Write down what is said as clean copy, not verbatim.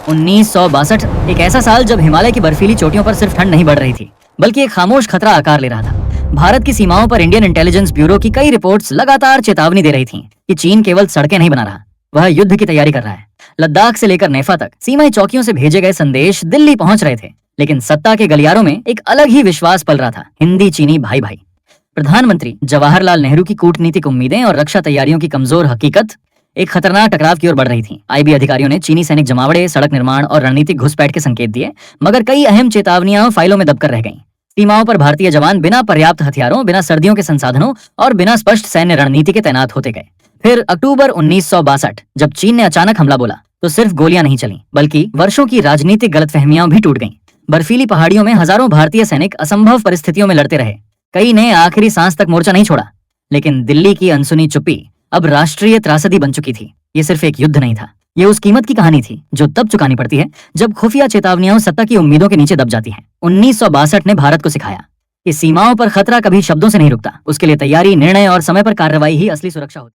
1962 एक ऐसा साल जब हिमालय की बर्फीली चोटियों पर सिर्फ ठंड नहीं बढ़ रही थी, बल्कि एक खामोश खतरा आकार ले रहा था। भारत की सीमाओं पर इंडियन इंटेलिजेंस ब्यूरो की कई रिपोर्ट्स लगातार चेतावनी दे रही थीं कि चीन केवल सड़कें नहीं बना रहा, वह युद्ध की तैयारी कर रहा है। लद्दाख से लेकर नेफा तक सीमाई चौकियों से भेजे गए संदेश दिल्ली पहुंच रहे थे, लेकिन सत्ता के गलियारों में एक अलग ही विश्वास पल रहा था, हिंदी चीनी भाई भाई। प्रधानमंत्री जवाहरलाल नेहरू की कूटनीतिक उम्मीदें और रक्षा तैयारियों की कमजोर हकीकत एक खतरनाक टकराव की ओर बढ़ रही थी। आईबी अधिकारियों ने चीनी सैनिक जमावड़े, सड़क निर्माण और रणनीतिक घुसपैठ के संकेत दिए, मगर कई अहम चेतावनियां फाइलों में दबकर रह गईं। सीमाओं पर भारतीय जवान बिना पर्याप्त हथियारों, बिना सर्दियों के संसाधनों और बिना स्पष्ट सैन्य रणनीति के तैनात होते गए। फिर अक्टूबर 1962 जब चीन ने अचानक हमला बोला, तो सिर्फ गोलियां नहीं चली, बल्कि वर्षों की राजनीतिक गलतफहमियां भी टूट गईं। बर्फीली पहाड़ियों में हजारों भारतीय सैनिक असंभव परिस्थितियों में लड़ते रहे। कई ने आखिरी सांस तक मोर्चा नहीं छोड़ा, लेकिन दिल्ली की अनसुनी चुप्पी अब राष्ट्रीय त्रासदी बन चुकी थी। ये सिर्फ एक युद्ध नहीं था, ये उस कीमत की कहानी थी जो तब चुकानी पड़ती है जब खुफिया चेतावनियां सत्ता की उम्मीदों के नीचे दब जाती हैं। 1962 ने भारत को सिखाया कि सीमाओं पर खतरा कभी शब्दों से नहीं रुकता, उसके लिए तैयारी, निर्णय और समय पर कार्रवाई ही असली सुरक्षा होती है।